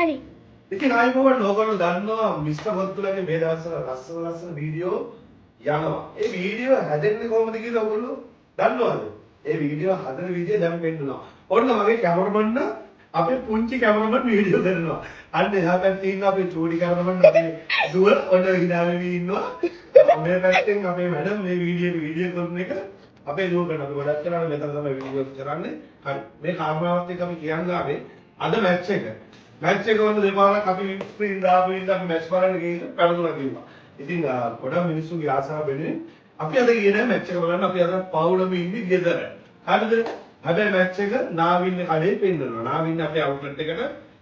හරි. ඉතින් ආයි මොකද ඔයගොල්ලෝ දන්නවා මිස්ටර් ගොත්තුලගේ මේ දවස්වල ලස්සන වීඩියෝ යනවා. ඒ වීඩියෝ හැදෙන්නේ කොහොමද කියලා ඔයගොල්ලෝ දන්නවද? ඒ වීඩියෝ හදන විදිය දැන් පෙන්නනවා. ඔන්න මගේ කැමරමන් අපේ පුංචි කැමරමන් වීඩියෝ කරනවා. අන්න එහා පැත්තේ ඉන්න අපේ චූටි කැමරමන් අපේ දුව ඔන්න හිනාවෙවි ඉන්නවා. මේ පැත්තෙන් අපේ මැඩම් මේ වීඩියෝ කරන එක අපේ දුව කරනවා. අපි ගොඩක් කරන්නේ මෙතන තමයි වීඩියෝ කරන්නේ. හරි. මේ කාමරාවත් එක්ක අපි කියන්න ආවේ අද මැච් එක. මැච් එක වුණ දෙපාරක් අපි ස්ක්‍රීන් දාපු ඉඳන් අපි මැච් බලන්න ගිහින් පැනලා කිව්වා. ඉතින් ගොඩක් මිනිස්සුගේ ආසාව වෙනුවෙන් අපි අද ගියේ නැහැ මැච් එක බලන්න. අපි අද පවුලම ඉන්නේ ගෙදර. හරිද? හැබැයි මැච් එක නාවින්න කඩේ පෙන්නනවා. නාවින්න අපේ අවුට්ලට් එකට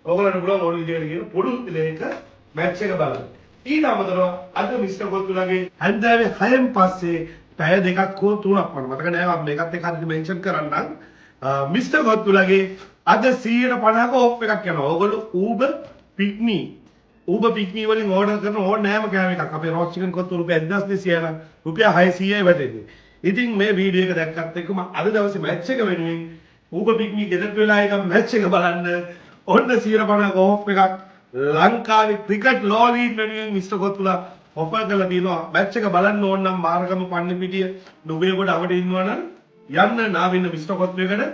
ඔයගොල්ලන්ට පුළුවන් ඕන විදිහට කියන පොඩු දෙලේක මැච් එක බලන්න. ඊට අමතරව අද මිස්ටර් ගොත්තුලගේ හන්දාවේ 6න් පස්සේ පැය දෙකක් හෝ තුනක් වань මතක නෑ මම මේකත් එක්ක හරියට මෙන්ෂන් කරන්නම්. මිස්ටර් ගොත්තුලගේ අද 150ක ඕෆ් එකක් යනවා. ඕගොල්ලෝ Uber Picnic වලින් ඕඩර් කරන ඕන නෑම කෑම එකක්. අපේ රෝස් චිකන් කොත්තු රුපියල් 1200 නම් රුපියල් 600යි වැටෙන්නේ. ඉතින් මේ වීඩියෝ එක දැක්කත් එක්කම අද දවසේ මැච් එක වෙනුවෙන් Uber Picnic ගෙදරට වෙලා ඉඳන් මැච් එක බලන්න ඔන්න 150ක ඕෆ් එකක් ලංකාවේ ක්‍රිකට් ලෝලීන් වෙනුවෙන් මිස්ටර් ගොත්තුලා ඔෆර් කරලා තියෙනවා. මැච් එක බලන්න ඕන නම් මාර්ගම පන්නිපිටිය නුබේගොඩ අපිට ඉන්නවනම් යන්න නාවින්න මිස්ටර් ගොත්තුලේකට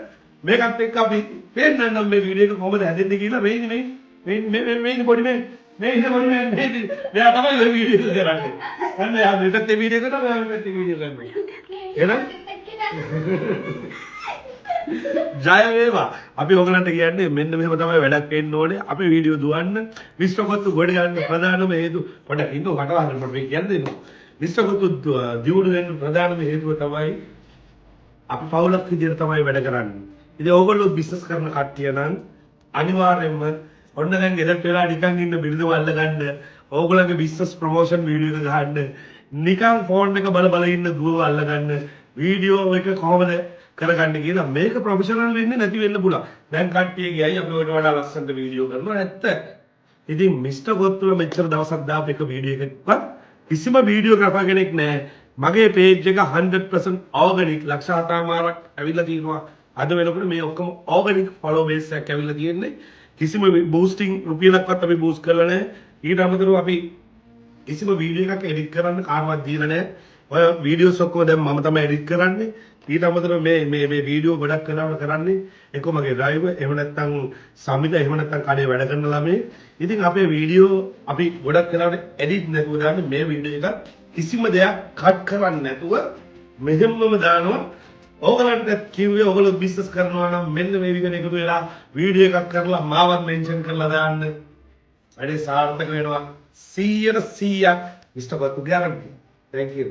මේකත් එක්ක අපි පෙන්නන්නම් මේ වීඩියෝ එක කොහොමද හැදෙන්නේ කියලා මේ පොඩි මේ මෙයා තමයි ඔය වීඩියෝ එක කරන්නේ. අන්න යා මෙතත් මේ වීඩියෝ කරනවා මෙයා මෙතත් වීඩියෝ කරනවා. එහෙනම් ජය වේවා. අපි ඔයගලන්ට කියන්නේ මෙන්න මෙහෙම තමයි වැඩක් වෙන්න ඕනේ. අපි වීඩියෝ දුවන්න මිස්ටර් ගොත්තු ගොඩ ගන්න ප්‍රධානම හේතුව පොඩ්ඩක් ඉන්නව කටවහන්න මට මේ කියන්න දෙන්න. මිස්ටර් ගොත්තු දියුණු වෙන්න ප්‍රධානම හේතුව තමයි අපි පවුලක් විදියට තමයි වැඩ කරන්නේ. ඉතින් ඕගොල්ලෝ බිස්නස් කරන කට්ටිය නම් අනිවාර්යයෙන්ම ඔන්න දැන් ගෙදරට වෙලා නිකන් ඉන්න බිරිඳව අල්ලගන්න ඕගොල්ලන්ගේ බිස්නස් ප්‍රොමෝෂන් වීඩියෝ එක ගහන්න නිකන් ෆෝන් එක බල බල ඉන්න දුවව අල්ලගන්න වීඩියෝ එක කොහොමද කරගන්න කියලා මේක ප්‍රොෆෙෂනල් වෙන්නේ නැති වෙන්න පුළුවන්. දැන් කට්ටිය ගියයි අපි ඔයාලට වඩා ලස්සනට වීඩියෝ කරනවා නැත්ත. ඉතින් මිස්ටර් ගොත්තුල මෙච්චර දවසක් දාපු එක වීඩියෝ එකක්වත් කිසිම වීඩියෝග්‍රාෆර් කෙනෙක් නැහැ. මගේ පේජ් එක 100% ඕගනික් ලක්ෂ 7මාරක් ඇවිල්ලා තියෙනවා. අද වෙනකොට මේ ඔක්කොම ඕගනික් ෆලෝ බේස් එකක් ඇවිල්ලා තියෙන්නේ. කිසිම බූස්ටිං රුපියලක්වත් අපි බූස්ට් කරලා නැහැ. ඊට අමතරව අපි කිසිම වීඩියෝ එකක් එඩිට් කරන්න කාටවත් දීලා නැහැ. ඔය වීඩියෝස් ඔක්කොම දැන් මම තමයි එඩිට් කරන්නේ. ඊට අමතරව මේ වීඩියෝ ගොඩක් කරනවා කරන්නේ එක මගේ ඩ්‍රයිවර් එහෙම නැත්නම් සමිත එහෙම නැත්නම් කඩේ වැඩ කරන ළමයි. ඉතින් අපේ වීඩියෝ අපි ගොඩක් කරන්නේ එඩිට් නැතුව දාන්නේ මේ වීඩියෝ එක කිසිම දෙයක් කට් කරන්නේ නැතුව මෙහෙමම දානවා. ඕගලන්ට කිව්වේ ඕගොල්ලෝ බිස්නස් කරනවා නම් මෙන්න මේ විදිහට එකතු වෙලා වීඩියෝ එකක් කරලා මාවත් මෙන්ෂන් කරලා දාන්න. වැඩේ සාර්ථක වෙනවා 100%ක් මිස්ටර් ගොත්තු ගැරන්ටි. Thank you.